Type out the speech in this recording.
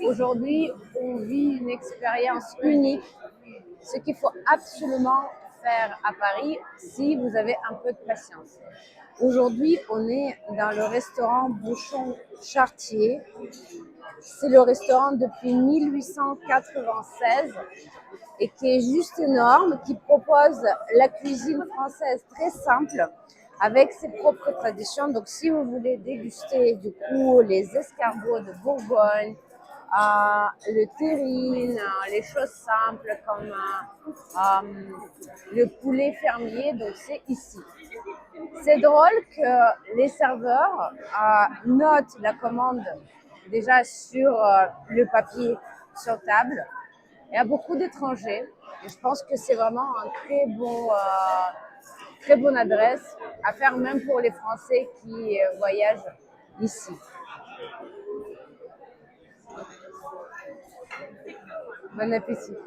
Aujourd'hui, on vit une expérience unique, ce qu'il faut absolument faire à Paris si vous avez un peu de patience. Aujourd'hui, on est dans le restaurant Bouchon Chartier. C'est le restaurant depuis 1896 et qui est juste énorme, qui propose la cuisine française très simple avec ses propres traditions. Donc, si vous voulez déguster du coup les escargots de Bourgogne, le terrine, les choses simples comme le poulet fermier, donc c'est ici. C'est drôle que les serveurs notent la commande déjà sur le papier sur table. Il y a beaucoup d'étrangers et je pense que c'est vraiment un très bonne adresse à faire même pour les Français qui voyagent ici. Bon appétit.